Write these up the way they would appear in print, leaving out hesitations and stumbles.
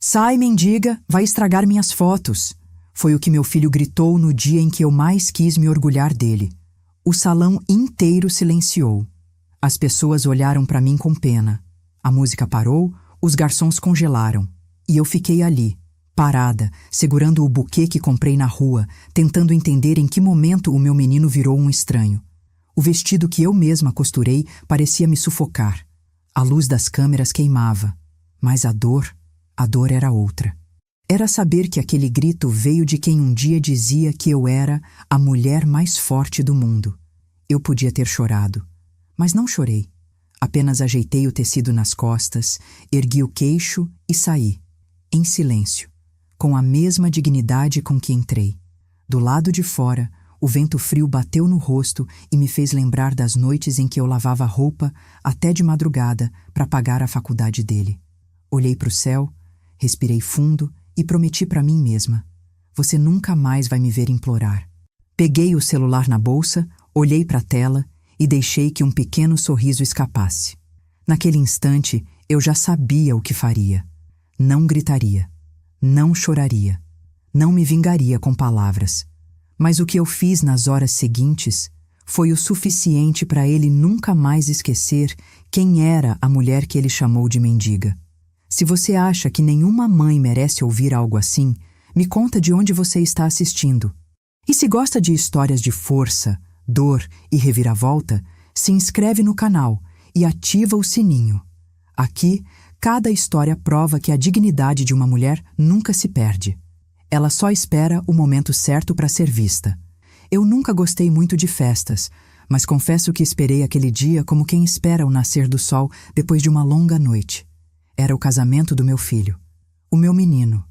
Sai, mendiga, vai estragar minhas fotos. Foi o que meu filho gritou no dia em que eu mais quis me orgulhar dele. O salão inteiro silenciou. As pessoas olharam para mim com pena. A música parou, os garçons congelaram. E eu fiquei ali, parada, segurando o buquê que comprei na rua, tentando entender em que momento o meu menino virou um estranho. O vestido que eu mesma costurei parecia me sufocar. A luz das câmeras queimava, mas a dor era outra. Era saber que aquele grito veio de quem um dia dizia que eu era a mulher mais forte do mundo. Eu podia ter chorado, mas não chorei. Apenas ajeitei o tecido nas costas, ergui o queixo e saí, em silêncio, com a mesma dignidade com que entrei. Do lado de fora, o vento frio bateu no rosto e me fez lembrar das noites em que eu lavava roupa até de madrugada para pagar a faculdade dele. Olhei para o céu, respirei fundo e prometi para mim mesma: você nunca mais vai me ver implorar. Peguei o celular na bolsa, olhei para a tela e deixei que um pequeno sorriso escapasse. Naquele instante, eu já sabia o que faria. Não gritaria, não choraria, não me vingaria com palavras. Mas o que eu fiz nas horas seguintes foi o suficiente para ele nunca mais esquecer quem era a mulher que ele chamou de mendiga. Se você acha que nenhuma mãe merece ouvir algo assim, me conta de onde você está assistindo. E se gosta de histórias de força, dor e reviravolta, se inscreve no canal e ativa o sininho. Aqui, cada história prova que a dignidade de uma mulher nunca se perde. Ela só espera o momento certo para ser vista. Eu nunca gostei muito de festas, mas confesso que esperei aquele dia como quem espera o nascer do sol depois de uma longa noite. Era o casamento do meu filho, o meu menino,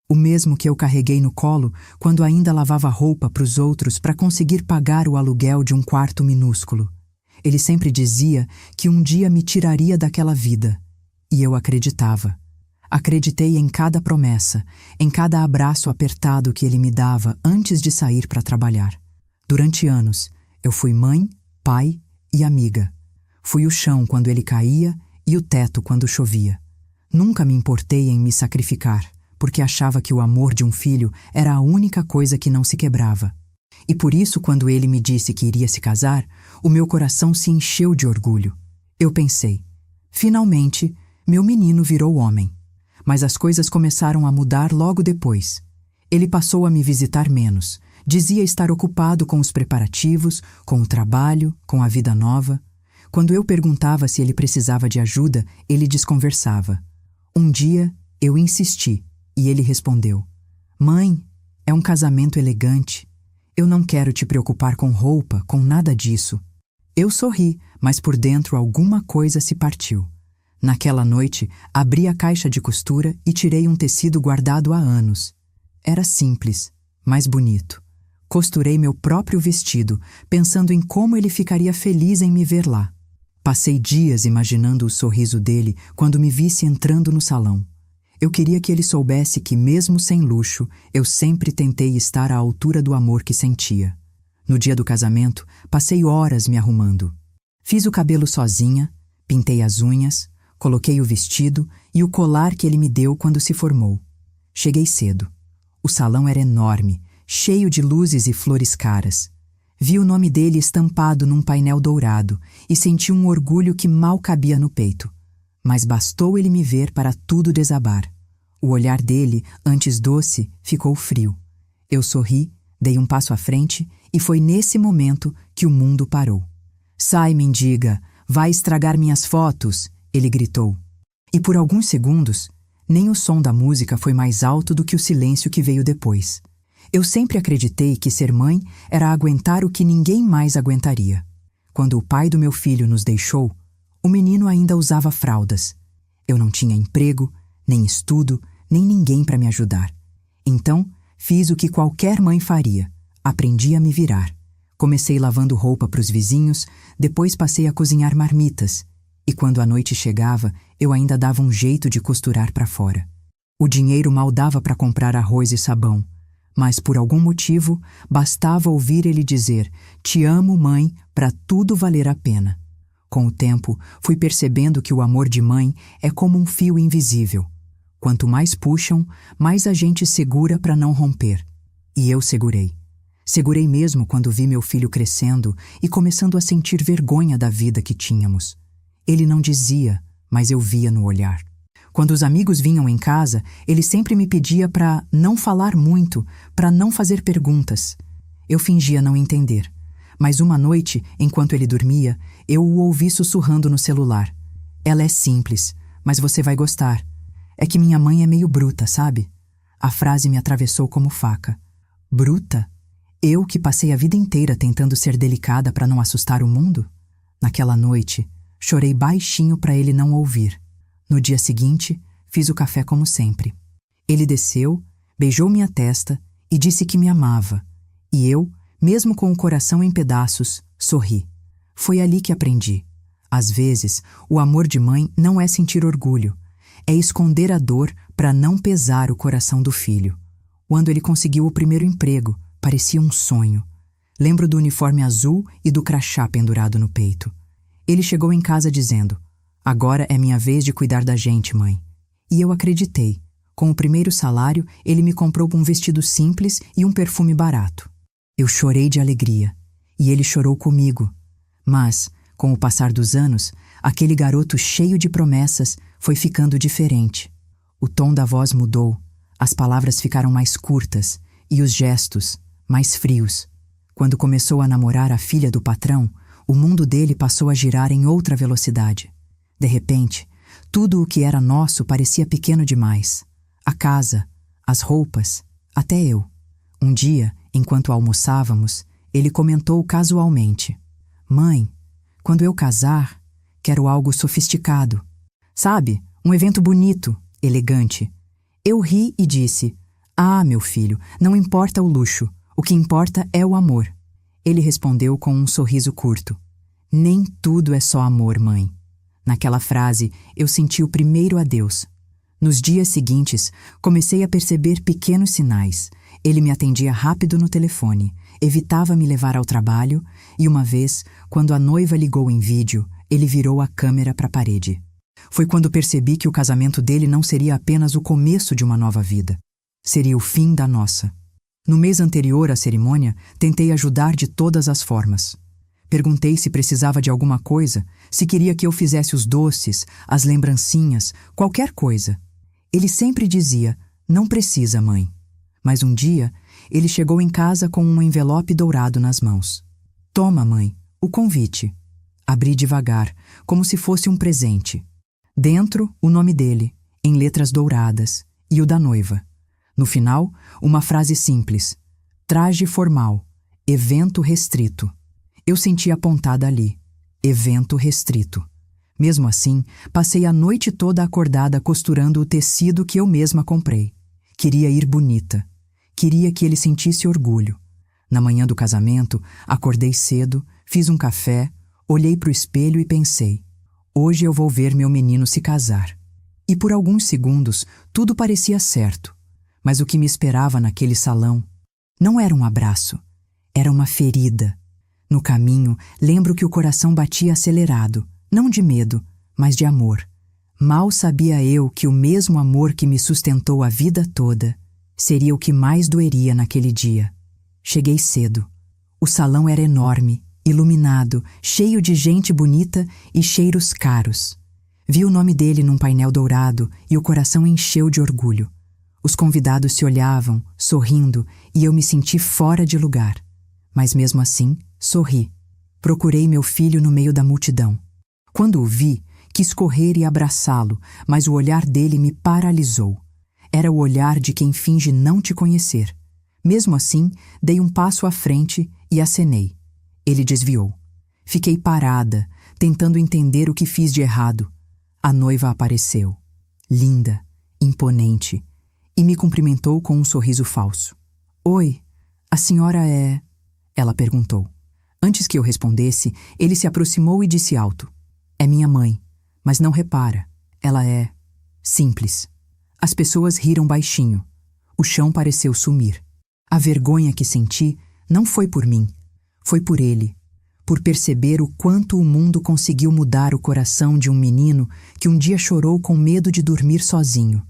o mesmo que eu carreguei no colo quando ainda lavava roupa para os outros para conseguir pagar o aluguel de um quarto minúsculo. Ele sempre dizia que um dia me tiraria daquela vida, e eu acreditava. Acreditei em cada promessa, em cada abraço apertado que ele me dava antes de sair para trabalhar. Durante anos, eu fui mãe, pai e amiga. Fui o chão quando ele caía e o teto quando chovia. Nunca me importei em me sacrificar, porque achava que o amor de um filho era a única coisa que não se quebrava. E por isso, quando ele me disse que iria se casar, o meu coração se encheu de orgulho. Eu pensei, finalmente, meu menino virou homem. Mas as coisas começaram a mudar logo depois. Ele passou a me visitar menos. Dizia estar ocupado com os preparativos, com o trabalho, com a vida nova. Quando eu perguntava se ele precisava de ajuda, ele desconversava. Um dia, eu insisti, e ele respondeu: Mãe, é um casamento elegante. Eu não quero te preocupar com roupa, com nada disso. Eu sorri, mas por dentro alguma coisa se partiu. Naquela noite, abri a caixa de costura e tirei um tecido guardado há anos. Era simples, mas bonito. Costurei meu próprio vestido, pensando em como ele ficaria feliz em me ver lá. Passei dias imaginando o sorriso dele quando me visse entrando no salão. Eu queria que ele soubesse que, mesmo sem luxo, eu sempre tentei estar à altura do amor que sentia. No dia do casamento, passei horas me arrumando. Fiz o cabelo sozinha, pintei as unhas, coloquei o vestido e o colar que ele me deu quando se formou. Cheguei cedo. O salão era enorme, cheio de luzes e flores caras. Vi o nome dele estampado num painel dourado e senti um orgulho que mal cabia no peito. Mas bastou ele me ver para tudo desabar. O olhar dele, antes doce, ficou frio. Eu sorri, dei um passo à frente e foi nesse momento que o mundo parou. Sai, mendiga, vai estragar minhas fotos, ele gritou. E por alguns segundos, nem o som da música foi mais alto do que o silêncio que veio depois. Eu sempre acreditei que ser mãe era aguentar o que ninguém mais aguentaria. Quando o pai do meu filho nos deixou, o menino ainda usava fraldas. Eu não tinha emprego, nem estudo, nem ninguém para me ajudar. Então, fiz o que qualquer mãe faria. Aprendi a me virar. Comecei lavando roupa para os vizinhos, depois passei a cozinhar marmitas. E quando a noite chegava, eu ainda dava um jeito de costurar para fora. O dinheiro mal dava para comprar arroz e sabão. Mas, por algum motivo, bastava ouvir ele dizer: "Te amo, mãe", para tudo valer a pena. Com o tempo, fui percebendo que o amor de mãe é como um fio invisível. Quanto mais puxam, mais a gente segura para não romper. E eu segurei. Segurei mesmo quando vi meu filho crescendo e começando a sentir vergonha da vida que tínhamos. Ele não dizia, mas eu via no olhar. Quando os amigos vinham em casa, ele sempre me pedia para não falar muito, para não fazer perguntas. Eu fingia não entender. Mas uma noite, enquanto ele dormia, eu o ouvi sussurrando no celular. Ela é simples, mas você vai gostar. É que minha mãe é meio bruta, sabe? A frase me atravessou como faca. Bruta? Eu que passei a vida inteira tentando ser delicada para não assustar o mundo? Naquela noite, chorei baixinho para ele não ouvir. No dia seguinte, fiz o café como sempre. Ele desceu, beijou minha testa e disse que me amava. E eu, mesmo com o coração em pedaços, sorri. Foi ali que aprendi. Às vezes, o amor de mãe não é sentir orgulho. É esconder a dor para não pesar o coração do filho. Quando ele conseguiu o primeiro emprego, parecia um sonho. Lembro do uniforme azul e do crachá pendurado no peito. Ele chegou em casa dizendo: "Agora é minha vez de cuidar da gente, mãe." E eu acreditei. Com o primeiro salário, ele me comprou um vestido simples e um perfume barato. Eu chorei de alegria. E ele chorou comigo. Mas, com o passar dos anos, aquele garoto cheio de promessas foi ficando diferente. O tom da voz mudou, as palavras ficaram mais curtas e os gestos mais frios. Quando começou a namorar a filha do patrão, o mundo dele passou a girar em outra velocidade. De repente, tudo o que era nosso parecia pequeno demais. A casa, as roupas, até eu. Um dia, enquanto almoçávamos, ele comentou casualmente: "Mãe, quando eu casar, quero algo sofisticado. Sabe, um evento bonito, elegante." Eu ri e disse: "Ah, meu filho, não importa o luxo, o que importa é o amor." Ele respondeu com um sorriso curto: "Nem tudo é só amor, mãe." Naquela frase, eu senti o primeiro adeus. Nos dias seguintes, comecei a perceber pequenos sinais. Ele me atendia rápido no telefone, evitava me levar ao trabalho e uma vez, quando a noiva ligou em vídeo, ele virou a câmera para a parede. Foi quando percebi que o casamento dele não seria apenas o começo de uma nova vida. Seria o fim da nossa. No mês anterior à cerimônia, tentei ajudar de todas as formas. Perguntei se precisava de alguma coisa, se queria que eu fizesse os doces, as lembrancinhas, qualquer coisa. Ele sempre dizia: "Não precisa, mãe." Mas um dia, ele chegou em casa com um envelope dourado nas mãos. "Toma, mãe, o convite." Abri devagar, como se fosse um presente. Dentro, o nome dele, em letras douradas, e o da noiva. No final, uma frase simples: "Traje formal, evento restrito." Eu senti apontada ali: evento restrito. Mesmo assim, passei a noite toda acordada costurando o tecido que eu mesma comprei. Queria ir bonita. Queria que ele sentisse orgulho. Na manhã do casamento, acordei cedo, fiz um café, olhei para o espelho e pensei: hoje eu vou ver meu menino se casar. E por alguns segundos, tudo parecia certo. Mas o que me esperava naquele salão não era um abraço, era uma ferida. No caminho, lembro que o coração batia acelerado, não de medo, mas de amor. Mal sabia eu que o mesmo amor que me sustentou a vida toda seria o que mais doeria naquele dia. Cheguei cedo. O salão era enorme, iluminado, cheio de gente bonita e cheiros caros. Vi o nome dele num painel dourado e o coração encheu de orgulho. Os convidados se olhavam, sorrindo, e eu me senti fora de lugar. Mas mesmo assim, sorri. Procurei meu filho no meio da multidão. Quando o vi, quis correr e abraçá-lo, mas o olhar dele me paralisou. Era o olhar de quem finge não te conhecer. Mesmo assim, dei um passo à frente e acenei. Ele desviou. Fiquei parada, tentando entender o que fiz de errado. A noiva apareceu, linda, imponente, e me cumprimentou com um sorriso falso. "Oi, a senhora é..." ela perguntou. Antes que eu respondesse, ele se aproximou e disse alto: "É minha mãe, mas não repara, ela é... simples." As pessoas riram baixinho. O chão pareceu sumir. A vergonha que senti não foi por mim, foi por ele, por perceber o quanto o mundo conseguiu mudar o coração de um menino que um dia chorou com medo de dormir sozinho.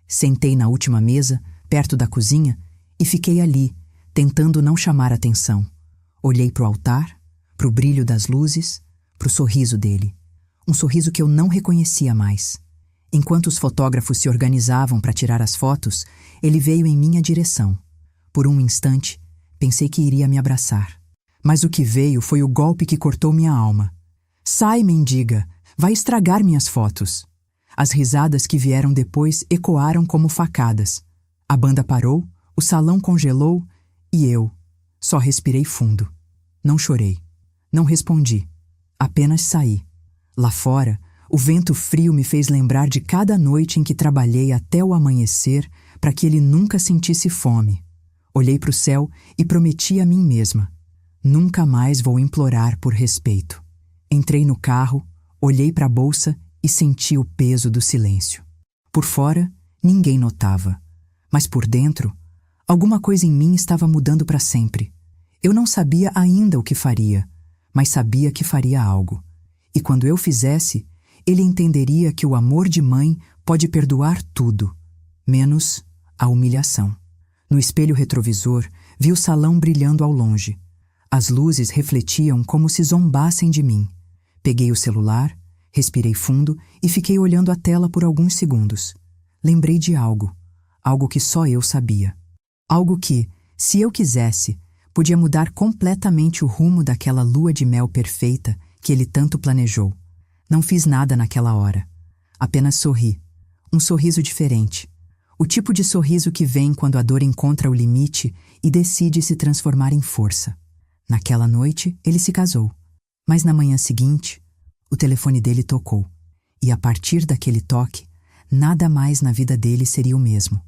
Sentei na última mesa, perto da cozinha, e fiquei ali, tentando não chamar atenção. Olhei para o altar, para o brilho das luzes, para o sorriso dele. Um sorriso que eu não reconhecia mais. Enquanto os fotógrafos se organizavam para tirar as fotos, ele veio em minha direção. Por um instante, pensei que iria me abraçar. Mas o que veio foi o golpe que cortou minha alma. Sai, mendiga! Vai estragar minhas fotos! As risadas que vieram depois ecoaram como facadas. A banda parou, o salão congelou e eu só respirei fundo. Não chorei. Não respondi. Apenas saí. Lá fora, o vento frio me fez lembrar de cada noite em que trabalhei até o amanhecer para que ele nunca sentisse fome. Olhei para o céu e prometi a mim mesma: nunca mais vou implorar por respeito. Entrei no carro, olhei para a bolsa e senti o peso do silêncio. Por fora, ninguém notava. Mas por dentro, alguma coisa em mim estava mudando para sempre. Eu não sabia ainda o que faria, mas sabia que faria algo. E quando eu fizesse, ele entenderia que o amor de mãe pode perdoar tudo, menos a humilhação. No espelho retrovisor, vi o salão brilhando ao longe. As luzes refletiam como se zombassem de mim. Peguei o celular, respirei fundo e fiquei olhando a tela por alguns segundos. Lembrei de algo que só eu sabia. Algo que, se eu quisesse, podia mudar completamente o rumo daquela lua de mel perfeita que ele tanto planejou. Não fiz nada naquela hora. Apenas sorri. Um sorriso diferente. O tipo de sorriso que vem quando a dor encontra o limite e decide se transformar em força. Naquela noite, ele se casou. Mas na manhã seguinte, o telefone dele tocou. E a partir daquele toque, nada mais na vida dele seria o mesmo.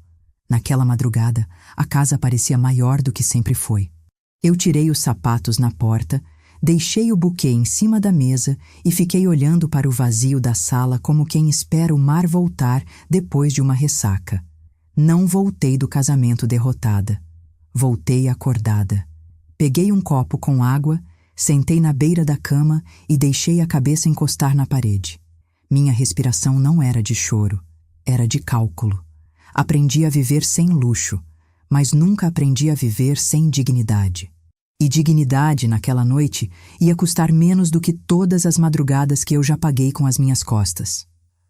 Naquela madrugada, a casa parecia maior do que sempre foi. Eu tirei os sapatos na porta, deixei o buquê em cima da mesa e fiquei olhando para o vazio da sala como quem espera o mar voltar depois de uma ressaca. Não voltei do casamento derrotada. Voltei acordada. Peguei um copo com água, sentei na beira da cama e deixei a cabeça encostar na parede. Minha respiração não era de choro, era de cálculo. Aprendi a viver sem luxo, mas nunca aprendi a viver sem dignidade. E dignidade, naquela noite, ia custar menos do que todas as madrugadas que eu já paguei com as minhas costas.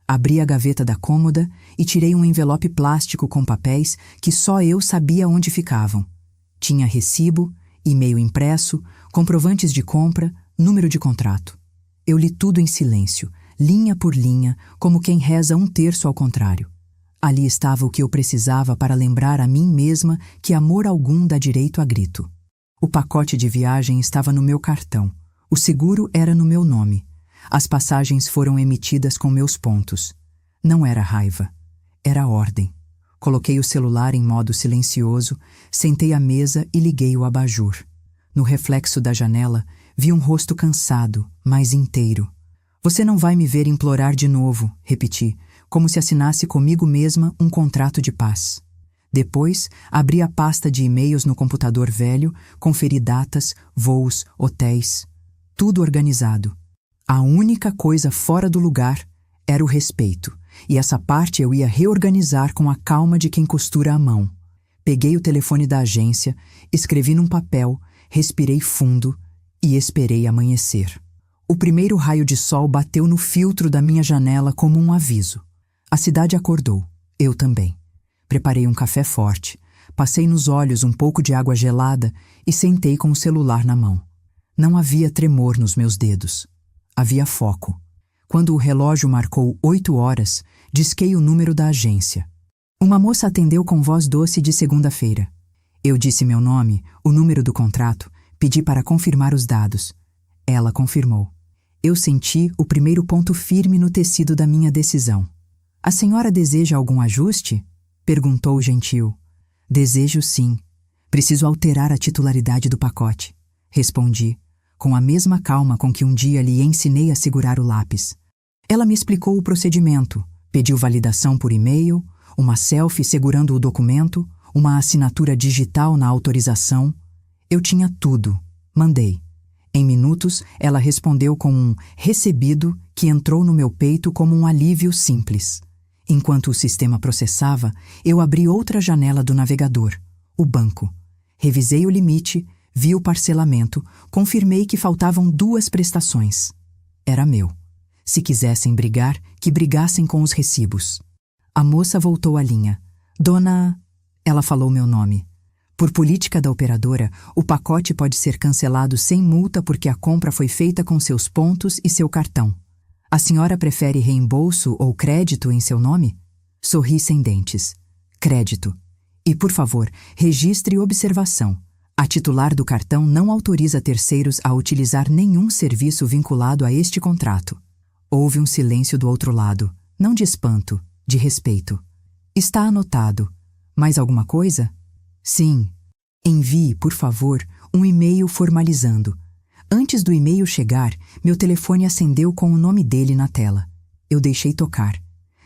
Abri a gaveta da cômoda e tirei um envelope plástico com papéis que só eu sabia onde ficavam. Tinha recibo, e-mail impresso, comprovantes de compra, número de contrato. Eu li tudo em silêncio, linha por linha, como quem reza um terço ao contrário. Ali estava o que eu precisava para lembrar a mim mesma que amor algum dá direito a grito. O pacote de viagem estava no meu cartão. O seguro era no meu nome. As passagens foram emitidas com meus pontos. Não era raiva. Era ordem. Coloquei o celular em modo silencioso, sentei à mesa e liguei o abajur. No reflexo da janela, vi um rosto cansado, mas inteiro. Você não vai me ver implorar de novo, repeti, como se assinasse comigo mesma um contrato de paz. Depois, abri a pasta de e-mails no computador velho, conferi datas, voos, hotéis. Tudo organizado. A única coisa fora do lugar era o respeito, e essa parte eu ia reorganizar com a calma de quem costura a mão. Peguei o telefone da agência, escrevi num papel, respirei fundo e esperei amanhecer. O primeiro raio de sol bateu no filtro da minha janela como um aviso. A cidade acordou, eu também. Preparei um café forte, passei nos olhos um pouco de água gelada e sentei com o celular na mão. Não havia tremor nos meus dedos. Havia foco. Quando o relógio marcou 8 horas, disquei o número da agência. Uma moça atendeu com voz doce de segunda-feira. Eu disse meu nome, o número do contrato, pedi para confirmar os dados. Ela confirmou. Eu senti o primeiro ponto firme no tecido da minha decisão. A senhora deseja algum ajuste? Perguntou gentil. Desejo sim. Preciso alterar a titularidade do pacote. Respondi, com a mesma calma com que um dia lhe ensinei a segurar o lápis. Ela me explicou o procedimento, pediu validação por e-mail, uma selfie segurando o documento, uma assinatura digital na autorização. Eu tinha tudo. Mandei. Em minutos, ela respondeu com um recebido que entrou no meu peito como um alívio simples. Enquanto o sistema processava, eu abri outra janela do navegador, o banco. Revisei o limite, vi o parcelamento, confirmei que faltavam 2 prestações. Era meu. Se quisessem brigar, que brigassem com os recibos. A moça voltou à linha. Dona... Ela falou meu nome. Por política da operadora, o pacote pode ser cancelado sem multa porque a compra foi feita com seus pontos e seu cartão. A senhora prefere reembolso ou crédito em seu nome? Sorri sem dentes. Crédito. E, por favor, registre observação. A titular do cartão não autoriza terceiros a utilizar nenhum serviço vinculado a este contrato. Houve um silêncio do outro lado, não de espanto, de respeito. Está anotado. Mais alguma coisa? Sim. Envie, por favor, um e-mail formalizando. Antes do e-mail chegar, meu telefone acendeu com o nome dele na tela. Eu deixei tocar.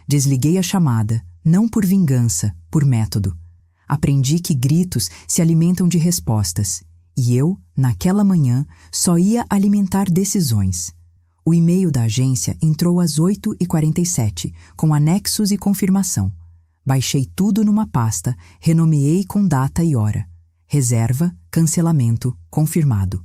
Desliguei a chamada, não por vingança, por método. Aprendi que gritos se alimentam de respostas, e eu, naquela manhã, só ia alimentar decisões. O e-mail da agência entrou às 8h47, com anexos e confirmação. Baixei tudo numa pasta, renomeei com data e hora. Reserva, cancelamento, confirmado.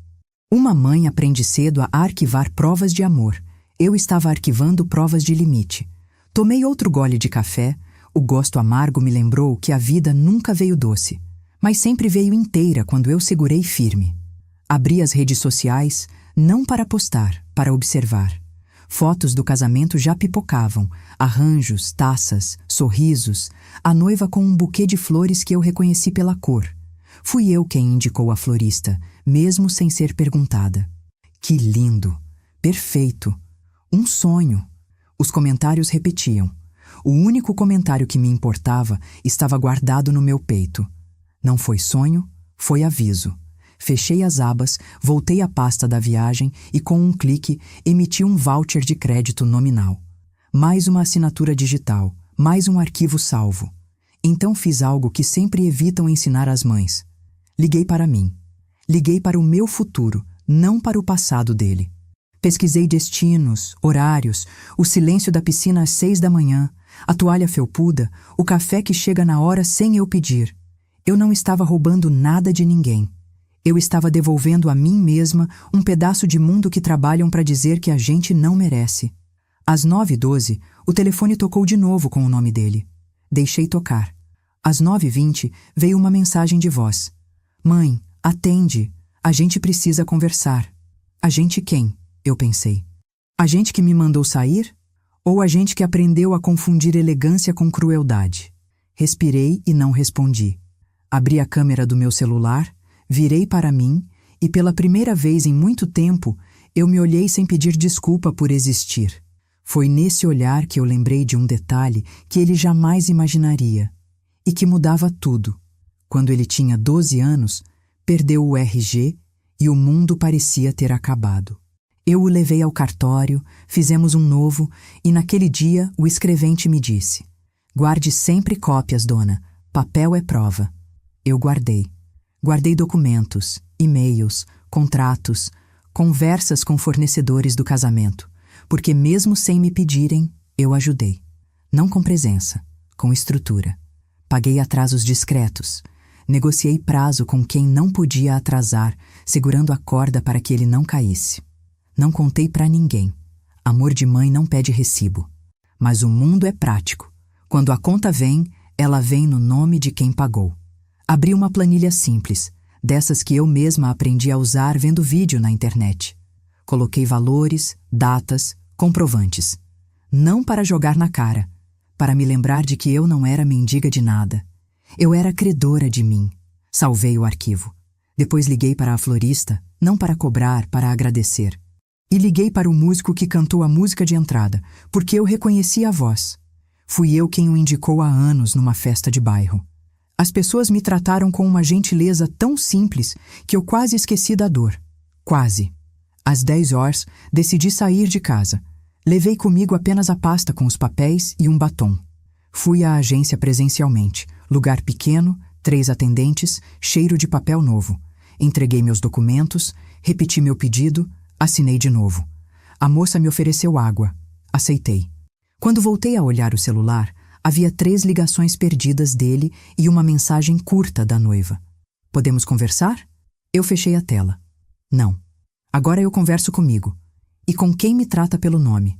Uma mãe aprende cedo a arquivar provas de amor. Eu estava arquivando provas de limite. Tomei outro gole de café. O gosto amargo me lembrou que a vida nunca veio doce, mas sempre veio inteira quando eu segurei firme. Abri as redes sociais, não para postar, para observar. Fotos do casamento já pipocavam, arranjos, taças, sorrisos, a noiva com um buquê de flores que eu reconheci pela cor. Fui eu quem indicou a florista, mesmo sem ser perguntada. Que lindo! Perfeito! Um sonho! Os comentários repetiam. O único comentário que me importava estava guardado no meu peito. Não foi sonho, foi aviso. Fechei as abas, voltei à pasta da viagem e, com um clique, emiti um voucher de crédito nominal. Mais uma assinatura digital, mais um arquivo salvo. Então fiz algo que sempre evitam ensinar às mães. Liguei para mim. Liguei para o meu futuro, não para o passado dele. Pesquisei destinos, horários, o silêncio da piscina às 6 da manhã, a toalha felpuda, o café que chega na hora sem eu pedir. Eu não estava roubando nada de ninguém. Eu estava devolvendo a mim mesma um pedaço de mundo que trabalham para dizer que a gente não merece. Às 9h12, o telefone tocou de novo com o nome dele. Deixei tocar. Às 9h20, veio uma mensagem de voz. Mãe, atende. A gente precisa conversar. A gente quem? Eu pensei. A gente que me mandou sair? Ou a gente que aprendeu a confundir elegância com crueldade? Respirei e não respondi. Abri a câmera do meu celular, virei para mim e, pela primeira vez em muito tempo, eu me olhei sem pedir desculpa por existir. Foi nesse olhar que eu lembrei de um detalhe que ele jamais imaginaria e que mudava tudo. Quando ele tinha 12 anos, perdeu o RG e o mundo parecia ter acabado. Eu o levei ao cartório, fizemos um novo e naquele dia o escrevente me disse: guarde sempre cópias, dona, papel é prova. Eu guardei. Guardei documentos, e-mails, contratos, conversas com fornecedores do casamento, porque mesmo sem me pedirem, eu ajudei. Não com presença, com estrutura. Paguei atrasos discretos. Negociei prazo com quem não podia atrasar, segurando a corda para que ele não caísse. Não contei para ninguém. Amor de mãe não pede recibo. Mas o mundo é prático. Quando a conta vem, ela vem no nome de quem pagou. Abri uma planilha simples, dessas que eu mesma aprendi a usar vendo vídeo na internet. Coloquei valores, datas, comprovantes. Não para jogar na cara, para me lembrar de que eu não era mendiga de nada. Eu era credora de mim. Salvei o arquivo. Depois liguei para a florista, não para cobrar, para agradecer. E liguei para o músico que cantou a música de entrada, porque eu reconheci a voz. Fui eu quem o indicou há anos numa festa de bairro. As pessoas me trataram com uma gentileza tão simples que eu quase esqueci da dor. Quase. Às 10h, decidi sair de casa. Levei comigo apenas a pasta com os papéis e um batom. Fui à agência presencialmente. Lugar pequeno, 3 atendentes, cheiro de papel novo. Entreguei meus documentos, repeti meu pedido, assinei de novo. A moça me ofereceu água. Aceitei. Quando voltei a olhar o celular, Havia 3 ligações perdidas dele e uma mensagem curta da noiva. Podemos conversar? Eu fechei a tela. Não. Agora eu converso comigo. E com quem me trata pelo nome.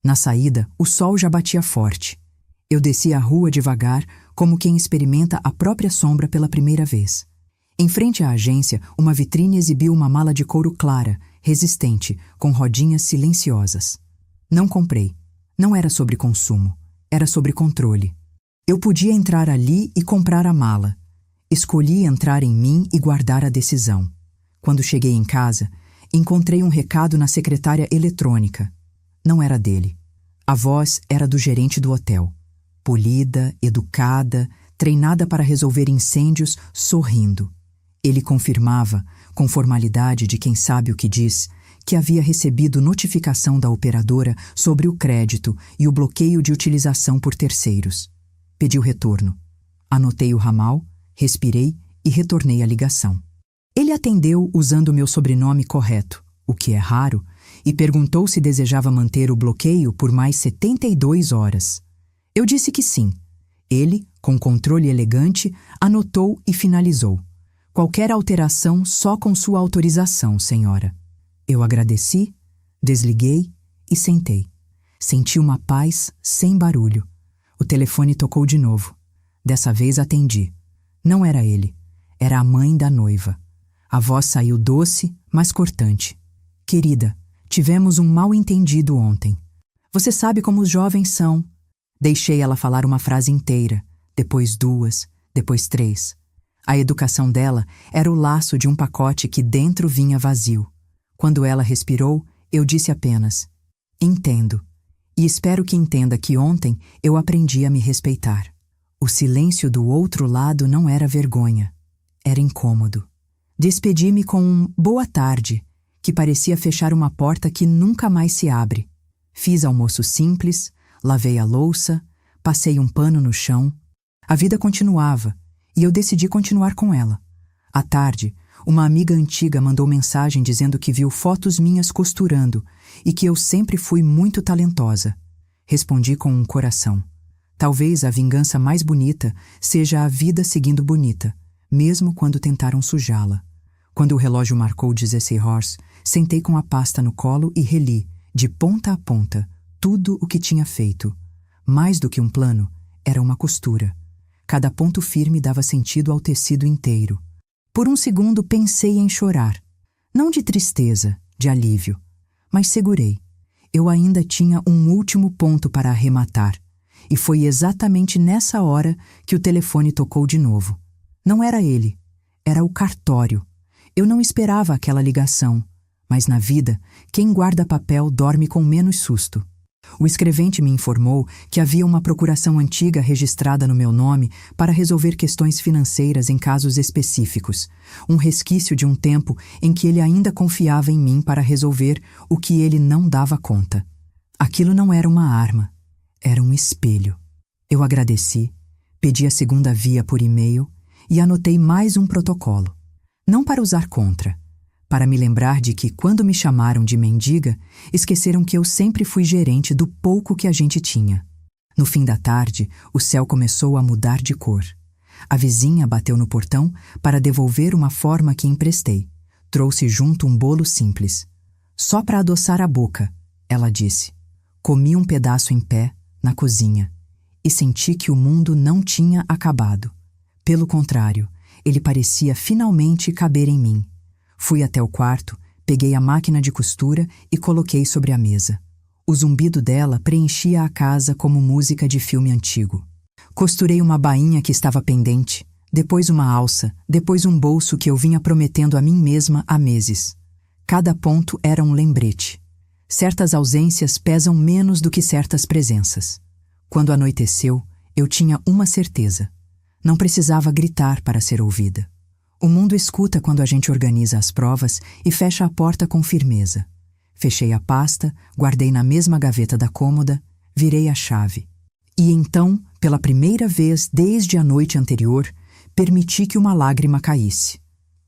Na saída, o sol já batia forte. Eu desci a rua devagar, como quem experimenta a própria sombra pela primeira vez. Em frente à agência, uma vitrine exibiu uma mala de couro clara, resistente, com rodinhas silenciosas. Não comprei. Não era sobre consumo. Era sobre controle. Eu podia entrar ali e comprar a mala. Escolhi entrar em mim e guardar a decisão. Quando cheguei em casa, encontrei um recado na secretária eletrônica. Não era dele. A voz era do gerente do hotel. Polida, educada, treinada para resolver incêndios, sorrindo. Ele confirmava, com formalidade de quem sabe o que diz, que havia recebido notificação da operadora sobre o crédito e o bloqueio de utilização por terceiros. Pedi o retorno. Anotei o ramal, respirei e retornei a ligação. Ele atendeu usando meu sobrenome correto, o que é raro, e perguntou se desejava manter o bloqueio por mais 72 horas. Eu disse que sim. Ele, com controle elegante, anotou e finalizou. Qualquer alteração só com sua autorização, senhora. Eu agradeci, desliguei e sentei. Senti uma paz sem barulho. O telefone tocou de novo. Dessa vez atendi. Não era ele. Era a mãe da noiva. A voz saiu doce, mas cortante. Querida, tivemos um mal-entendido ontem. Você sabe como os jovens são. Deixei ela falar uma frase inteira, depois 2, depois 3. A educação dela era o laço de um pacote que dentro vinha vazio. Quando ela respirou, eu disse apenas: entendo. E espero que entenda que ontem eu aprendi a me respeitar. O silêncio do outro lado não era vergonha. Era incômodo. Despedi-me com um boa tarde, que parecia fechar uma porta que nunca mais se abre. Fiz almoço simples, lavei a louça, passei um pano no chão. A vida continuava, e eu decidi continuar com ela. À tarde, uma amiga antiga mandou mensagem dizendo que viu fotos minhas costurando e que eu sempre fui muito talentosa. Respondi com um coração. Talvez a vingança mais bonita seja a vida seguindo bonita, mesmo quando tentaram sujá-la. Quando o relógio marcou 16 horas, sentei com a pasta no colo e reli, de ponta a ponta, tudo o que tinha feito. Mais do que um plano, era uma costura. Cada ponto firme dava sentido ao tecido inteiro. Por um segundo pensei em chorar. Não de tristeza, de alívio. Mas segurei. Eu ainda tinha um último ponto para arrematar. E foi exatamente nessa hora que o telefone tocou de novo. Não era ele. Era o cartório. Eu não esperava aquela ligação. Mas na vida, quem guarda papel dorme com menos susto. O escrevente me informou que havia uma procuração antiga registrada no meu nome para resolver questões financeiras em casos específicos, um resquício de um tempo em que ele ainda confiava em mim para resolver o que ele não dava conta. Aquilo não era uma arma, era um espelho. Eu agradeci, pedi a segunda via por e-mail e anotei mais um protocolo. Não para usar contra, para me lembrar de que, quando me chamaram de mendiga, esqueceram que eu sempre fui gerente do pouco que a gente tinha. No fim da tarde, o céu começou a mudar de cor. A vizinha bateu no portão para devolver uma forma que emprestei. Trouxe junto um bolo simples. Só para adoçar a boca, ela disse. Comi um pedaço em pé, na cozinha, e senti que o mundo não tinha acabado. Pelo contrário, ele parecia finalmente caber em mim. Fui até o quarto, peguei a máquina de costura e coloquei sobre a mesa. O zumbido dela preenchia a casa como música de filme antigo. Costurei uma bainha que estava pendente, depois uma alça, depois um bolso que eu vinha prometendo a mim mesma há meses. Cada ponto era um lembrete. Certas ausências pesam menos do que certas presenças. Quando anoiteceu, eu tinha uma certeza. Não precisava gritar para ser ouvida. O mundo escuta quando a gente organiza as provas e fecha a porta com firmeza. Fechei a pasta, guardei na mesma gaveta da cômoda, virei a chave. E então, pela primeira vez desde a noite anterior, permiti que uma lágrima caísse.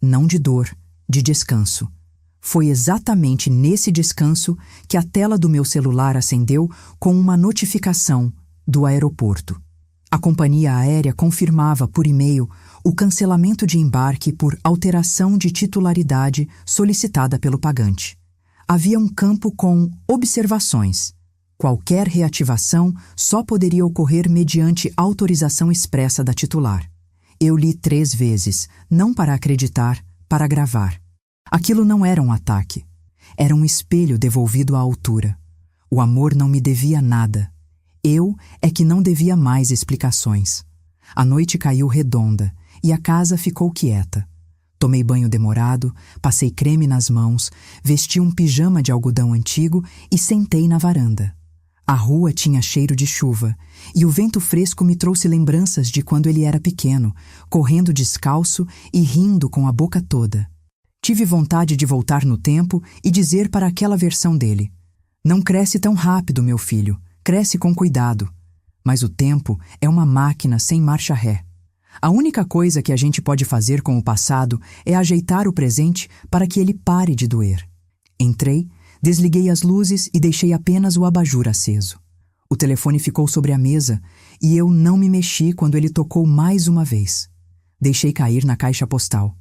Não de dor, de descanso. Foi exatamente nesse descanso que a tela do meu celular acendeu com uma notificação do aeroporto. A companhia aérea confirmava por e-mail o cancelamento de embarque por alteração de titularidade solicitada pelo pagante. Havia um campo com observações. Qualquer reativação só poderia ocorrer mediante autorização expressa da titular. Eu li 3 vezes, não para acreditar, para gravar. Aquilo não era um ataque. Era um espelho devolvido à altura. O amor não me devia nada. Eu é que não devia mais explicações. A noite caiu redonda e a casa ficou quieta. Tomei banho demorado, passei creme nas mãos, vesti um pijama de algodão antigo e sentei na varanda. A rua tinha cheiro de chuva e o vento fresco me trouxe lembranças de quando ele era pequeno, correndo descalço e rindo com a boca toda. Tive vontade de voltar no tempo e dizer para aquela versão dele: "Não cresce tão rápido, meu filho, cresce com cuidado." Mas o tempo é uma máquina sem marcha ré. A única coisa que a gente pode fazer com o passado é ajeitar o presente para que ele pare de doer. Entrei, desliguei as luzes e deixei apenas o abajur aceso. O telefone ficou sobre a mesa e eu não me mexi quando ele tocou mais uma vez. Deixei cair na caixa postal.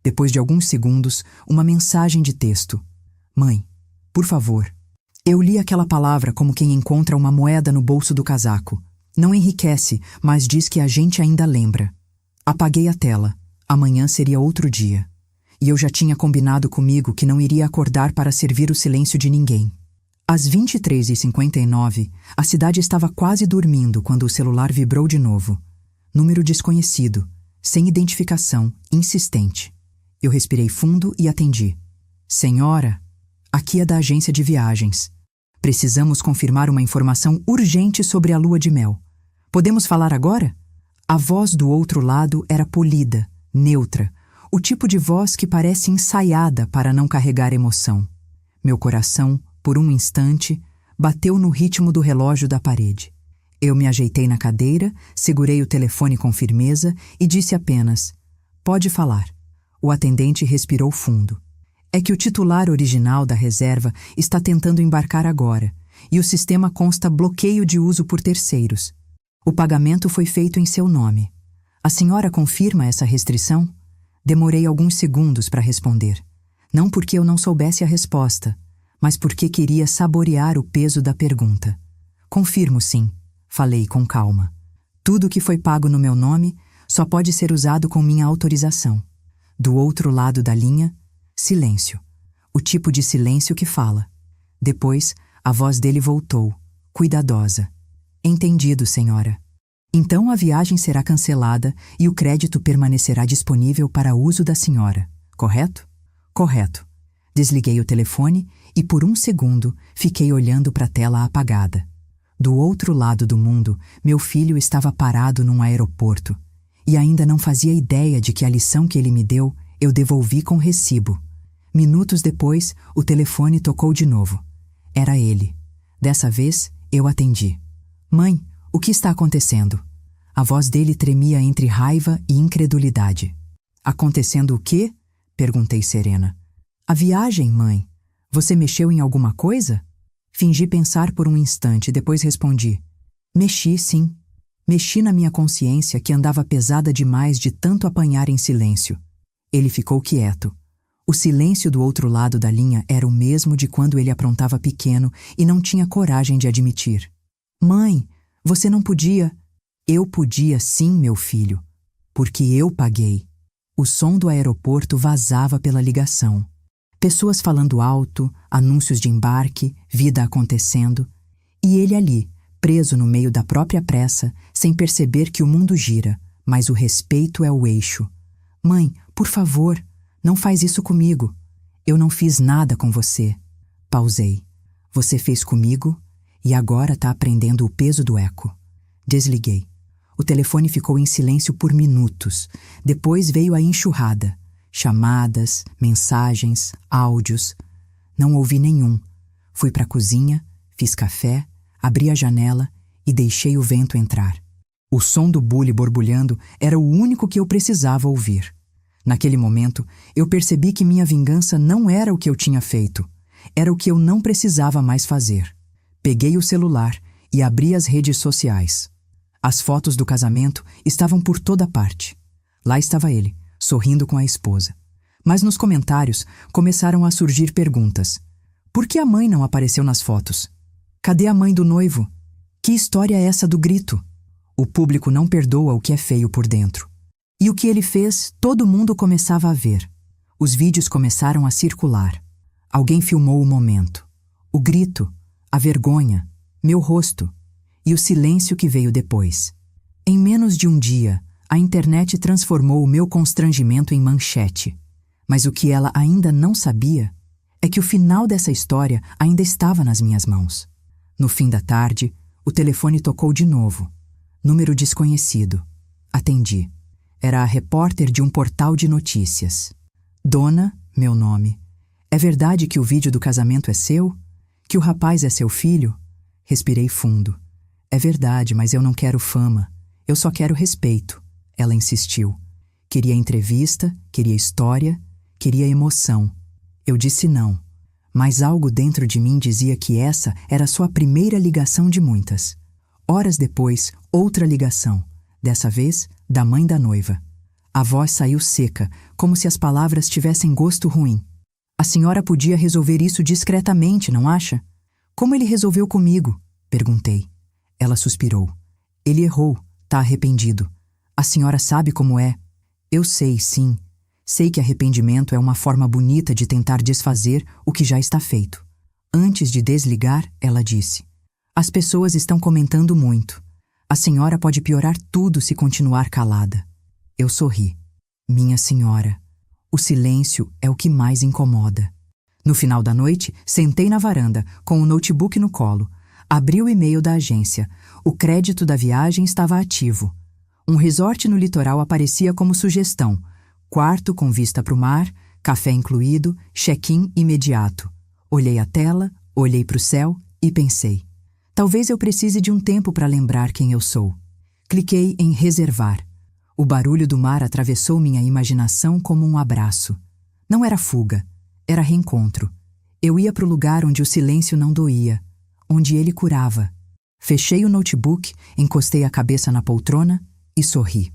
Depois de alguns segundos, uma mensagem de texto: "Mãe, por favor." Eu li aquela palavra como quem encontra uma moeda no bolso do casaco. Não enriquece, mas diz que a gente ainda lembra. Apaguei a tela. Amanhã seria outro dia. E eu já tinha combinado comigo que não iria acordar para servir o silêncio de ninguém. Às 23h59, a cidade estava quase dormindo quando o celular vibrou de novo. Número desconhecido, sem identificação, insistente. Eu respirei fundo e atendi. "Senhora, aqui é da agência de viagens. Precisamos confirmar uma informação urgente sobre a lua de mel. Podemos falar agora?" A voz do outro lado era polida, neutra, o tipo de voz que parece ensaiada para não carregar emoção. Meu coração, por um instante, bateu no ritmo do relógio da parede. Eu me ajeitei na cadeira, segurei o telefone com firmeza e disse apenas: "Pode falar." O atendente respirou fundo. É que o titular original da reserva está tentando embarcar agora, e o sistema consta bloqueio de uso por terceiros. O pagamento foi feito em seu nome. A senhora confirma essa restrição? Demorei alguns segundos para responder. Não porque eu não soubesse a resposta, mas porque queria saborear o peso da pergunta. "Confirmo, sim", falei com calma. "Tudo que foi pago no meu nome só pode ser usado com minha autorização." Do outro lado da linha, silêncio. O tipo de silêncio que fala. Depois, a voz dele voltou, cuidadosa. "Entendido, senhora. Então a viagem será cancelada e o crédito permanecerá disponível para uso da senhora, correto?" "Correto." Desliguei o telefone e por um segundo fiquei olhando para a tela apagada. Do outro lado do mundo, meu filho estava parado num aeroporto e ainda não fazia ideia de que a lição que ele me deu eu devolvi com recibo. Minutos depois, o telefone tocou de novo. Era ele. Dessa vez, eu atendi. "Mãe, o que está acontecendo?" A voz dele tremia entre raiva e incredulidade. "Acontecendo o quê?" perguntei serena. "A viagem, mãe. Você mexeu em alguma coisa?" Fingi pensar por um instante, depois respondi. "Mexi, sim. Mexi na minha consciência que andava pesada demais de tanto apanhar em silêncio." Ele ficou quieto. O silêncio do outro lado da linha era o mesmo de quando ele aprontava pequeno e não tinha coragem de admitir. "Mãe, você não podia..." "Eu podia sim, meu filho. Porque eu paguei." O som do aeroporto vazava pela ligação. Pessoas falando alto, anúncios de embarque, vida acontecendo. E ele ali, preso no meio da própria pressa, sem perceber que o mundo gira, mas o respeito é o eixo. "Mãe, por favor, não faz isso comigo. Eu não fiz nada com você." Pausei. "Você fez comigo e agora está aprendendo o peso do eco." Desliguei. O telefone ficou em silêncio por minutos. Depois veio a enxurrada. Chamadas, mensagens, áudios. Não ouvi nenhum. Fui para a cozinha, fiz café, abri a janela e deixei o vento entrar. O som do bule borbulhando era o único que eu precisava ouvir. Naquele momento, eu percebi que minha vingança não era o que eu tinha feito. Era o que eu não precisava mais fazer. Peguei o celular e abri as redes sociais. As fotos do casamento estavam por toda parte. Lá estava ele, sorrindo com a esposa. Mas nos comentários começaram a surgir perguntas. Por que a mãe não apareceu nas fotos? Cadê a mãe do noivo? Que história é essa do grito? O público não perdoa o que é feio por dentro. E o que ele fez, todo mundo começava a ver. Os vídeos começaram a circular. Alguém filmou o momento. O grito, a vergonha, meu rosto e o silêncio que veio depois. Em menos de um dia, a internet transformou o meu constrangimento em manchete. Mas o que ela ainda não sabia é que o final dessa história ainda estava nas minhas mãos. No fim da tarde, o telefone tocou de novo. Número desconhecido. Atendi. Era a repórter de um portal de notícias. Dona, meu nome. É verdade que o vídeo do casamento é seu? Que o rapaz é seu filho? Respirei fundo. É verdade, mas eu não quero fama. Eu só quero respeito. Ela insistiu. Queria entrevista, queria história, queria emoção. Eu disse não. Mas algo dentro de mim dizia que essa era só a primeira ligação de muitas. Horas depois, outra ligação. Dessa vez, da mãe da noiva. A voz saiu seca, como se as palavras tivessem gosto ruim. A senhora podia resolver isso discretamente, não acha? Como ele resolveu comigo? Perguntei. Ela suspirou. Ele errou, tá arrependido. A senhora sabe como é. Eu sei, sim. Sei que arrependimento é uma forma bonita de tentar desfazer o que já está feito. Antes de desligar, ela disse. As pessoas estão comentando muito. A senhora pode piorar tudo se continuar calada. Eu sorri. Minha senhora, o silêncio é o que mais incomoda. No final da noite, sentei na varanda, com o notebook no colo. Abri o e-mail da agência. O crédito da viagem estava ativo. Um resort no litoral aparecia como sugestão. Quarto com vista para o mar, café incluído, check-in imediato. Olhei a tela, olhei para o céu e pensei. Talvez eu precise de um tempo para lembrar quem eu sou. Cliquei em reservar. O barulho do mar atravessou minha imaginação como um abraço. Não era fuga, era reencontro. Eu ia para o lugar onde o silêncio não doía, onde ele curava. Fechei o notebook, encostei a cabeça na poltrona e sorri.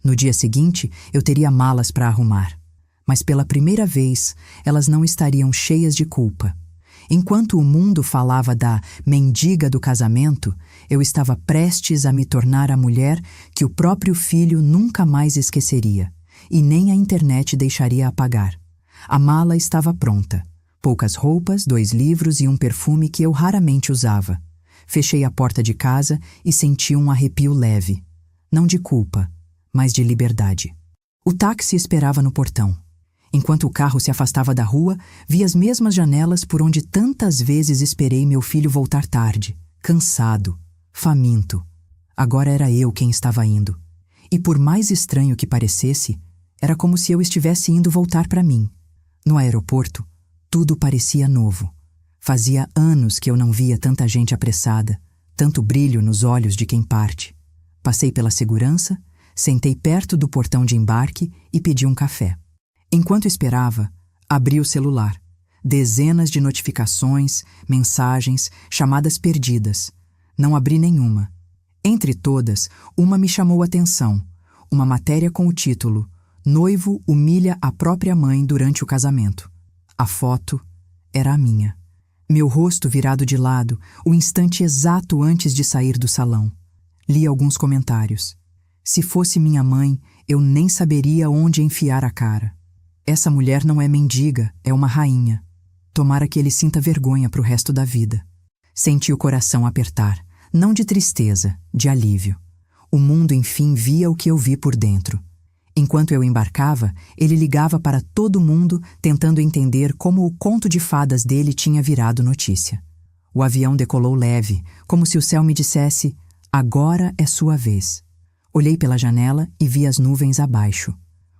No dia seguinte, eu teria malas para arrumar. Mas pela primeira vez, elas não estariam cheias de culpa. Enquanto o mundo falava da mendiga do casamento, eu estava prestes a me tornar a mulher que o próprio filho nunca mais esqueceria, e nem a internet deixaria apagar. A mala estava pronta. Poucas roupas, 2 livros e um perfume que eu raramente usava. Fechei a porta de casa e senti um arrepio leve. Não de culpa, mas de liberdade. O táxi esperava no portão. Enquanto o carro se afastava da rua, vi as mesmas janelas por onde tantas vezes esperei meu filho voltar tarde, cansado, faminto. Agora era eu quem estava indo. E por mais estranho que parecesse, era como se eu estivesse indo voltar para mim. No aeroporto, tudo parecia novo. Fazia anos que eu não via tanta gente apressada, tanto brilho nos olhos de quem parte. Passei pela segurança, sentei perto do portão de embarque e pedi um café. Enquanto esperava, abri o celular. Dezenas de notificações, mensagens, chamadas perdidas. Não abri nenhuma. Entre todas, uma me chamou a atenção. Uma matéria com o título Noivo humilha a própria mãe durante o casamento. A foto era a minha. Meu rosto virado de lado, o instante exato antes de sair do salão. Li alguns comentários. Se fosse minha mãe, eu nem saberia onde enfiar a cara. Essa mulher não é mendiga, é uma rainha. Tomara que ele sinta vergonha pro resto da vida. Senti o coração apertar, não de tristeza, de alívio. O mundo, enfim, via o que eu vi por dentro. Enquanto eu embarcava, ele ligava para todo mundo, tentando entender como o conto de fadas dele tinha virado notícia. O avião decolou leve, como se o céu me dissesse, agora é sua vez. Olhei pela janela e vi as nuvens abaixo.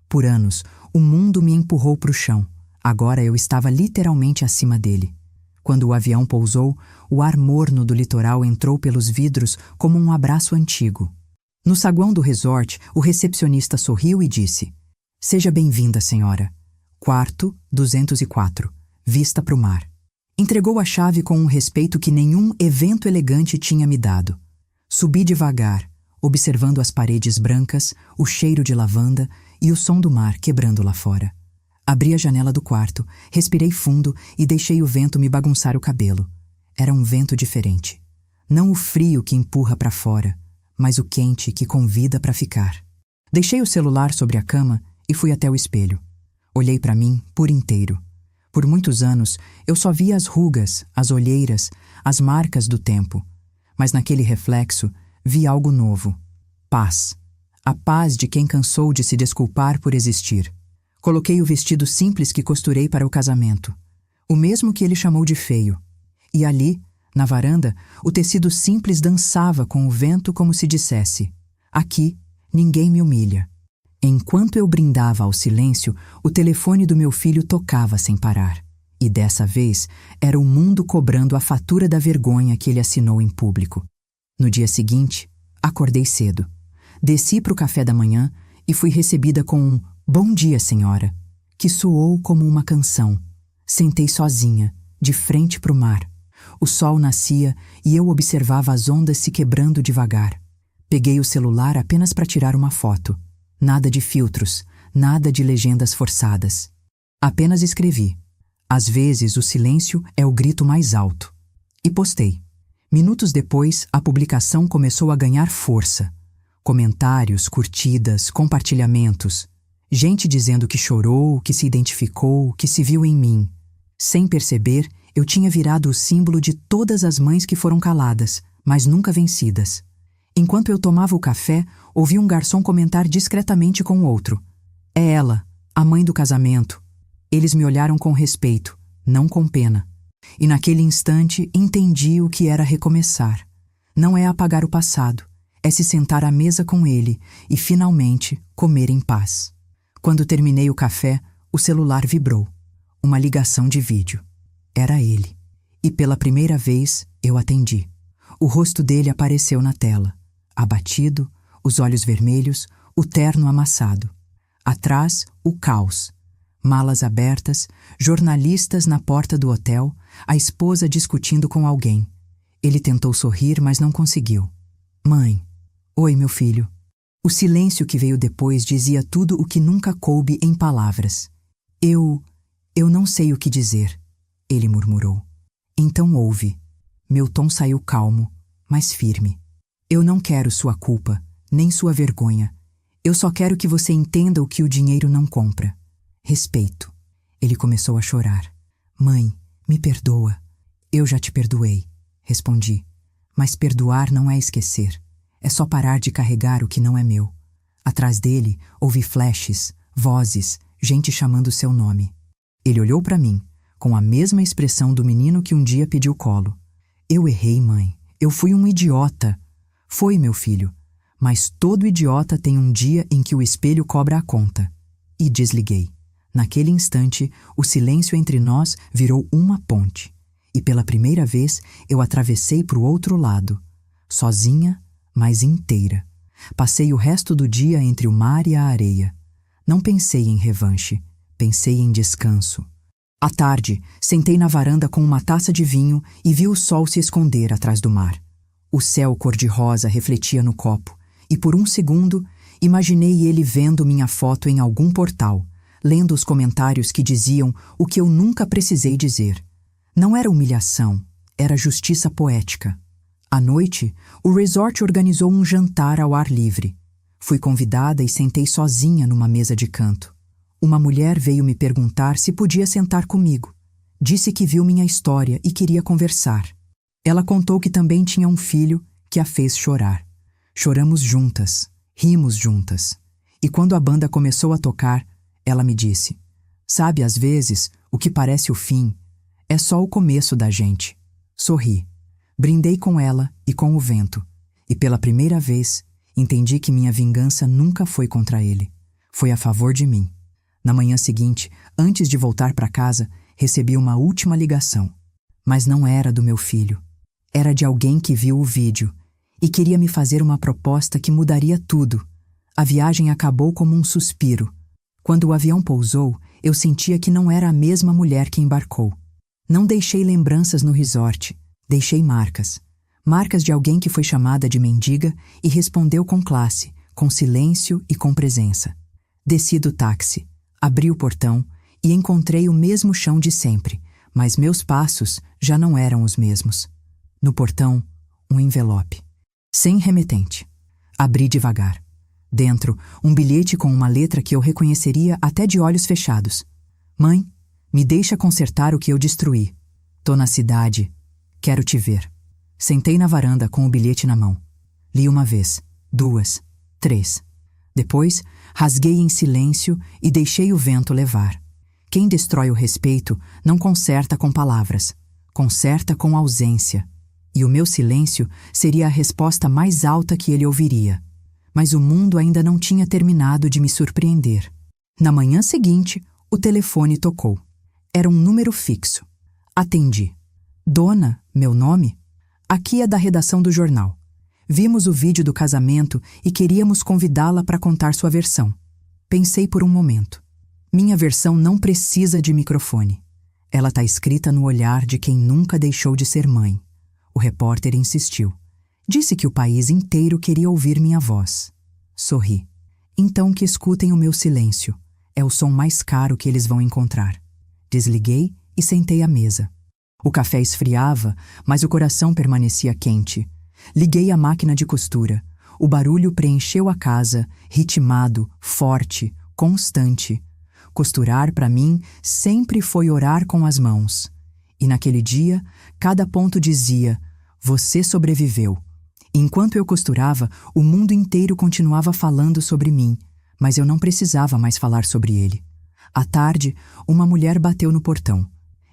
Por anos, o mundo me empurrou para o chão. Agora eu estava literalmente acima dele. Quando o avião pousou, o ar morno do litoral entrou pelos vidros como um abraço antigo. No saguão do resort, o recepcionista sorriu e disse: Seja bem-vinda, senhora. Quarto 204. Vista para o mar. Entregou a chave com um respeito que nenhum evento elegante tinha me dado. Subi devagar, observando as paredes brancas, o cheiro de lavanda e o som do mar quebrando lá fora. Abri a janela do quarto, respirei fundo e deixei o vento me bagunçar o cabelo. Era um vento diferente. Não o frio que empurra para fora, mas o quente que convida para ficar. Deixei o celular sobre a cama e fui até o espelho. Olhei para mim por inteiro. Por muitos anos, eu só via as rugas, as olheiras, as marcas do tempo. Mas naquele reflexo, vi algo novo. Paz. A paz de quem cansou de se desculpar por existir. Coloquei o vestido simples que costurei para o casamento. O mesmo que ele chamou de feio. E ali, na varanda, o tecido simples dançava com o vento como se dissesse: aqui, ninguém me humilha. Enquanto eu brindava ao silêncio, o telefone do meu filho tocava sem parar. E dessa vez, era o mundo cobrando a fatura da vergonha que ele assinou em público. No dia seguinte, acordei cedo. Desci para o café da manhã e fui recebida com um "Bom dia, senhora", que soou como uma canção. Sentei sozinha, de frente para o mar. O sol nascia e eu observava as ondas se quebrando devagar. Peguei o celular apenas para tirar uma foto. Nada de filtros, nada de legendas forçadas. Apenas escrevi: às vezes o silêncio é o grito mais alto. E postei. Minutos depois, a publicação começou a ganhar força. Comentários, curtidas, compartilhamentos. Gente dizendo que chorou, que se identificou, que se viu em mim. Sem perceber, eu tinha virado o símbolo de todas as mães que foram caladas, mas nunca vencidas. Enquanto eu tomava o café, ouvi um garçom comentar discretamente com o outro: é ela, a mãe do casamento. Eles me olharam com respeito, não com pena. E naquele instante entendi o que era recomeçar. Não é apagar o passado, é se sentar à mesa com ele e, finalmente, comer em paz. Quando terminei o café, o celular vibrou. Uma ligação de vídeo. Era ele. E pela primeira vez, eu atendi. O rosto dele apareceu na tela. Abatido, os olhos vermelhos, o terno amassado. Atrás, o caos. Malas abertas, jornalistas na porta do hotel, a esposa discutindo com alguém. Ele tentou sorrir, mas não conseguiu. Mãe. Oi, meu filho. O silêncio que veio depois dizia tudo o que nunca coube em palavras. Eu não sei o que dizer, ele murmurou. Então ouve. Meu tom saiu calmo, mas firme. Eu não quero sua culpa, nem sua vergonha. Eu só quero que você entenda o que o dinheiro não compra. Respeito. Ele começou a chorar. Mãe, me perdoa. Eu já te perdoei, respondi. Mas perdoar não é esquecer. É só parar de carregar o que não é meu. Atrás dele, ouvi flashes, vozes, gente chamando seu nome. Ele olhou para mim, com a mesma expressão do menino que um dia pediu colo. Eu errei, mãe. Eu fui um idiota. Foi, meu filho. Mas todo idiota tem um dia em que o espelho cobra a conta. E desliguei. Naquele instante, o silêncio entre nós virou uma ponte. E pela primeira vez, eu atravessei para o outro lado. Sozinha, mas inteira. Passei o resto do dia entre o mar e a areia. Não pensei em revanche. Pensei em descanso. À tarde, sentei na varanda com uma taça de vinho e vi o sol se esconder atrás do mar. O céu cor-de-rosa refletia no copo, e por um segundo, imaginei ele vendo minha foto em algum portal, lendo os comentários que diziam o que eu nunca precisei dizer. Não era humilhação, era justiça poética. À noite, o resort organizou um jantar ao ar livre. Fui convidada e sentei sozinha numa mesa de canto. Uma mulher veio me perguntar se podia sentar comigo. Disse que viu minha história e queria conversar. Ela contou que também tinha um filho que a fez chorar. Choramos juntas, rimos juntas. E quando a banda começou a tocar, ela me disse: sabe, às vezes, o que parece o fim é só o começo da gente. Sorri. Brindei com ela e com o vento. E pela primeira vez, entendi que minha vingança nunca foi contra ele. Foi a favor de mim. Na manhã seguinte, antes de voltar para casa, recebi uma última ligação. Mas não era do meu filho. Era de alguém que viu o vídeo e queria me fazer uma proposta que mudaria tudo. A viagem acabou como um suspiro. Quando o avião pousou, eu sentia que não era a mesma mulher que embarcou. Não deixei lembranças no resort, deixei marcas. Marcas de alguém que foi chamada de mendiga e respondeu com classe, com silêncio e com presença. Desci do táxi, abri o portão e encontrei o mesmo chão de sempre, mas meus passos já não eram os mesmos. No portão, um envelope. Sem remetente. Abri devagar. Dentro, um bilhete com uma letra que eu reconheceria até de olhos fechados. Mãe, me deixa consertar o que eu destruí. Tô na cidade. Quero te ver. Sentei na varanda com o bilhete na mão. Li uma vez, 2, 3. Depois, rasguei em silêncio e deixei o vento levar. Quem destrói o respeito não conserta com palavras, conserta com ausência. E o meu silêncio seria a resposta mais alta que ele ouviria. Mas o mundo ainda não tinha terminado de me surpreender. Na manhã seguinte, o telefone tocou. Era um número fixo. Atendi. Dona, meu nome? Aqui é da redação do jornal. Vimos o vídeo do casamento e queríamos convidá-la para contar sua versão. Pensei por um momento. Minha versão não precisa de microfone. Ela está escrita no olhar de quem nunca deixou de ser mãe. O repórter insistiu. Disse que o país inteiro queria ouvir minha voz. Sorri. Então que escutem o meu silêncio. É o som mais caro que eles vão encontrar. Desliguei e sentei à mesa. O café esfriava, mas o coração permanecia quente. Liguei a máquina de costura. O barulho preencheu a casa, ritmado, forte, constante. Costurar, para mim, sempre foi orar com as mãos. E naquele dia, cada ponto dizia: você sobreviveu. Enquanto eu costurava, o mundo inteiro continuava falando sobre mim, mas eu não precisava mais falar sobre ele. À tarde, uma mulher bateu no portão.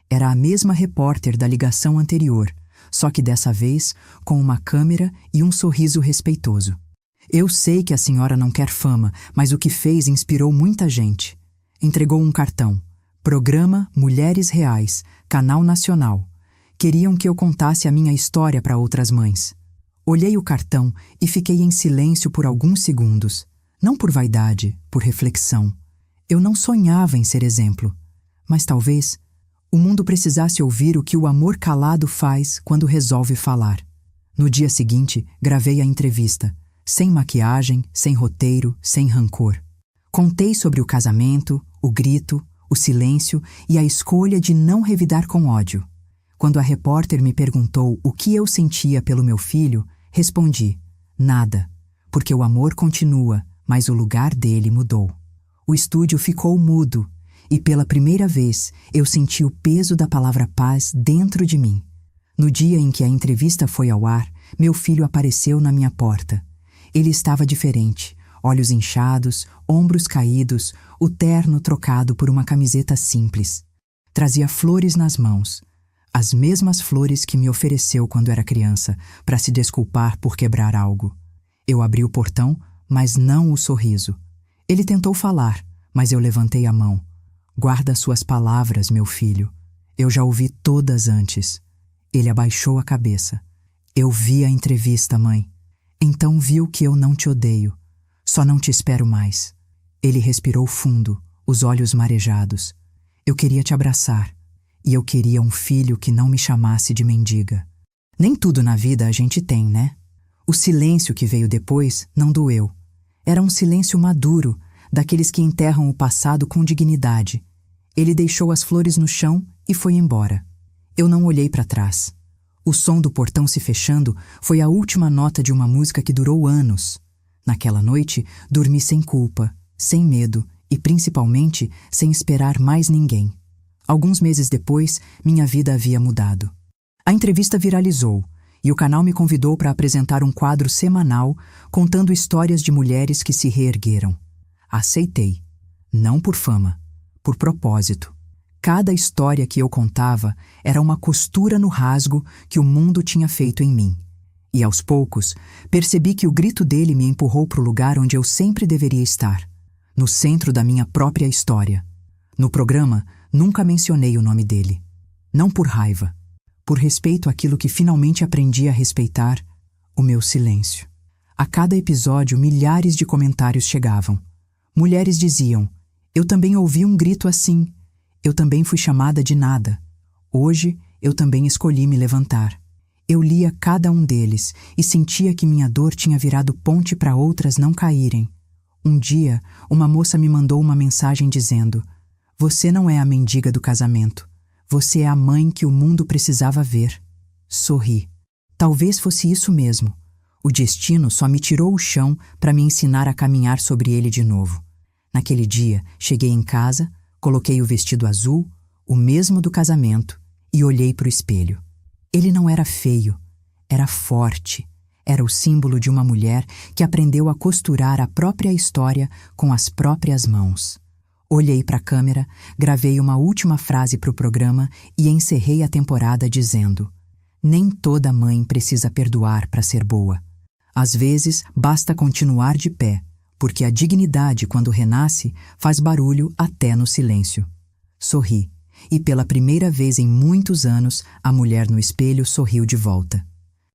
Era a mesma repórter da ligação anterior, só que dessa vez com uma câmera e um sorriso respeitoso. Eu sei que a senhora não quer fama, mas o que fez inspirou muita gente. Entregou um cartão. Programa Mulheres Reais, Canal Nacional. Queriam que eu contasse a minha história para outras mães. Olhei o cartão e fiquei em silêncio por alguns segundos. Não por vaidade, por reflexão. Eu não sonhava em ser exemplo. Mas talvez o mundo precisasse ouvir o que o amor calado faz quando resolve falar. No dia seguinte, gravei a entrevista. Sem maquiagem, sem roteiro, sem rancor. Contei sobre o casamento, o grito, o silêncio e a escolha de não revidar com ódio. Quando a repórter me perguntou o que eu sentia pelo meu filho, respondi: nada, porque o amor continua, mas o lugar dele mudou. O estúdio ficou mudo e pela primeira vez eu senti o peso da palavra paz dentro de mim. No dia em que a entrevista foi ao ar, meu filho apareceu na minha porta. Ele estava diferente, olhos inchados, ombros caídos, o terno trocado por uma camiseta simples. Trazia flores nas mãos, as mesmas flores que me ofereceu quando era criança, para se desculpar por quebrar algo. Eu abri o portão, mas não o sorriso. Ele tentou falar, mas eu levantei a mão. Guarda suas palavras, meu filho. Eu já ouvi todas antes. Ele abaixou a cabeça. Eu vi a entrevista, mãe. Então viu que eu não te odeio. Só não te espero mais. Ele respirou fundo, os olhos marejados. Eu queria te abraçar. E eu queria um filho que não me chamasse de mendiga. Nem tudo na vida a gente tem, né? O silêncio que veio depois não doeu. Era um silêncio maduro, daqueles que enterram o passado com dignidade. Ele deixou as flores no chão e foi embora. Eu não olhei para trás. O som do portão se fechando foi a última nota de uma música que durou anos. Naquela noite, dormi sem culpa, sem medo e, principalmente, sem esperar mais ninguém. Alguns meses depois, minha vida havia mudado. A entrevista viralizou e o canal me convidou para apresentar um quadro semanal contando histórias de mulheres que se reergueram. Aceitei. Não por fama, por propósito. Cada história que eu contava era uma costura no rasgo que o mundo tinha feito em mim. E aos poucos, percebi que o grito dele me empurrou para o lugar onde eu sempre deveria estar, no centro da minha própria história. No programa, nunca mencionei o nome dele. Não por raiva, por respeito àquilo que finalmente aprendi a respeitar, o meu silêncio. A cada episódio, milhares de comentários chegavam. Mulheres diziam: eu também ouvi um grito assim. Eu também fui chamada de nada. Hoje, eu também escolhi me levantar. Eu lia cada um deles e sentia que minha dor tinha virado ponte para outras não caírem. Um dia, uma moça me mandou uma mensagem dizendo: "Você não é a mendiga do casamento. Você é a mãe que o mundo precisava ver." Sorri. Talvez fosse isso mesmo. O destino só me tirou o chão para me ensinar a caminhar sobre ele de novo. Naquele dia, cheguei em casa, coloquei o vestido azul, o mesmo do casamento, e olhei para o espelho. Ele não era feio, era forte. Era o símbolo de uma mulher que aprendeu a costurar a própria história com as próprias mãos. Olhei para a câmera, gravei uma última frase para o programa e encerrei a temporada dizendo: "Nem toda mãe precisa perdoar para ser boa. Às vezes, basta continuar de pé, porque a dignidade, quando renasce, faz barulho até no silêncio." Sorri, e pela primeira vez em muitos anos, a mulher no espelho sorriu de volta.